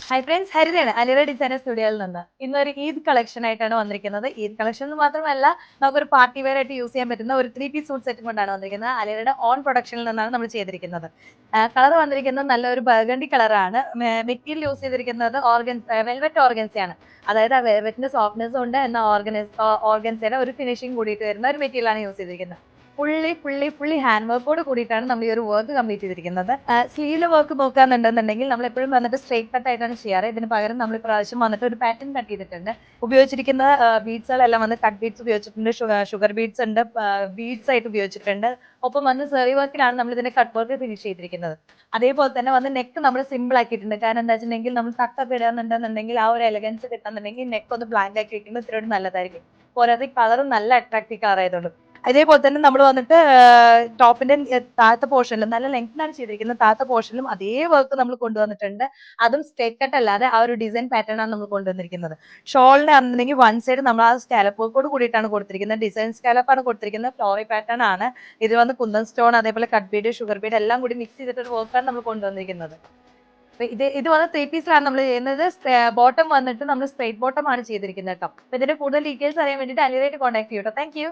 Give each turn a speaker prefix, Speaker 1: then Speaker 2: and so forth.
Speaker 1: Hi friends, ഹരിതയാണ് അലിറ designer സ്റ്റുഡിയോയിൽ നിന്ന്. ഇന്നൊരു ഈദ് കളക്ഷൻ ആയിട്ടാണ് വന്നിരിക്കുന്നത്. ഈദ് കളക്ഷൻ എന്ന് മാത്രമല്ല, നമുക്കൊരു പാർട്ടി വെയർ ആയിട്ട് യൂസ് ചെയ്യാൻ പറ്റുന്ന ഒരു 3 പീസ് സൂട്ട് സെറ്റും കൊണ്ടാണ് വന്നിരിക്കുന്നത്. അലിറയുടെ ഓൺ പ്രൊഡക്ഷനിൽ നിന്നാണ് നമ്മൾ ചെയ്തിരിക്കുന്നത്. കളർ വന്നിരിക്കുന്നത് നല്ലൊരു ബർഗണ്ടി കളറാണ്. മെറ്റീരിയൽ യൂസ് ചെയ്തിരിക്കുന്നത് വെൽവെറ്റ് ഓർഗൻസയാണ്. അതായത് ആ വെൽവെറ്റിന്റെ സോഫ്റ്റ്നെസ് ഉണ്ട്, എന്നാൽ ഓർഗൻസയുടെ ഒരു ഫിനിഷിംഗ് കൂടിയിട്ട് വരുന്ന ഒരു മെറ്റീരിയലാണ് യൂസ് ചെയ്തിരിക്കുന്നത്. ഫുള്ളി ഹാൻഡ് വർക്കോട് കൂടിയിട്ടാണ് നമ്മൾ ഈ ഒരു വർക്ക് കംപ്ലീറ്റ് ചെയ്തിരിക്കുന്നത്. സ്ലീവിലെ വർക്ക് നോക്കാന്നുണ്ടെന്നുണ്ടെങ്കിൽ നമ്മൾ എപ്പോഴും വന്നിട്ട് സ്ട്രേറ്റ് കട്ട് ആയിട്ടാണ് ചെയ്യാറ്. ഇതിന് പകരം നമ്മൾ പ്രാവശ്യം വന്നിട്ട് ഒരു പാറ്റേൺ കട്ട് ചെയ്തിട്ടുണ്ട്. ഉപയോഗിച്ചിരിക്കുന്ന ബീഡ്സുകളെല്ലാം വന്ന് കട്ട് ബീഡ്സ് ഉപയോഗിച്ചിട്ടുണ്ട്, ഷുഗർ ബീഡ്സ് ഉണ്ട്, ബീഡ്സ് ആയിട്ട് ഉപയോഗിച്ചിട്ടുണ്ട്. ഒപ്പം വന്ന് സെറി വർക്കിലാണ് നമ്മൾ ഇതിന്റെ കട്ട് വർക്ക് ഫിനിഷ് ചെയ്തിരിക്കുന്നത്. അതേപോലെ തന്നെ വന്ന് നെക്ക് നമ്മൾ സിമ്പിൾ ആക്കിയിട്ടുണ്ട്. കാരണം എന്താ വെച്ചിട്ടുണ്ടെങ്കിൽ നമ്മൾ തട്ടൊക്കെ ഇടുന്നുണ്ടെന്നുണ്ടെങ്കിൽ ആ ഒരു എലഗൻസ് കിട്ടുന്നുണ്ടെങ്കിൽ നെക്ക് ഒന്ന് ബ്ലാങ്ക് ആക്കി വെക്കുമ്പോൾ ഇത്രയും നല്ലതായിരിക്കും. പോരാതെ കളറും നല്ല അട്രാക്റ്റീവ് കളർ ആയതുകൊണ്ട്. അതേപോലെ തന്നെ നമ്മൾ വന്നിട്ട് ടോപ്പിന്റെ താഴത്തെ പോർഷനിലും നല്ല ലെങ്തിനാണ് ചെയ്തിരിക്കുന്നത്. താഴത്തെ പോർഷനിലും അതേ വർക്ക് നമ്മൾ കൊണ്ടുവന്നിട്ടുണ്ട്. അതും സ്ട്രേറ്റ് കട്ട് അല്ലാതെ ആ ഒരു ഡിസൈൻ പാറ്റേൺ ആണ് നമ്മൾ കൊണ്ടുവന്നിരിക്കുന്നത്. ഷോളിന് ആണെന്നുണ്ടെങ്കിൽ വൺ സൈഡ് നമ്മൾ ആ സ്കാലപ്പ് വർക്കോട് കൂടിയിട്ടാണ് കൊടുത്തിരിക്കുന്നത്. ഡിസൈൻ സ്കാലപ്പ് ആണ് കൊടുത്തിരിക്കുന്നത്. ഫ്ലോറി പാറ്റേൺ ആണ്. ഇത് വന്ന് കുന്തൻ സ്റ്റോൺ, അതേപോലെ കട്ട് ബീഡ്, ഷുഗർ ബീഡ് എല്ലാം കൂടി മിക്സ് ചെയ്തിട്ടൊരു വർക്കാണ് നമ്മൾ കൊണ്ടുവന്നിരിക്കുന്നത്. ഇത് വന്ന് 3 പീസിലാണ് നമ്മൾ ചെയ്യുന്നത്. ബോട്ടം വന്നിട്ട് നമ്മൾ സ്ട്രേറ്റ് ബോട്ടം ആണ് ചെയ്തിരിക്കുന്നത് കേട്ടോ. അപ്പൊ ഇതിന്റെ കൂടുതൽ ഡീറ്റെയിൽസ് അറിയാൻ വേണ്ടിയിട്ട് അലിയായിട്ട് കോൺടാക്ട് ചെയ്യൂ കേട്ടോ. Thank you.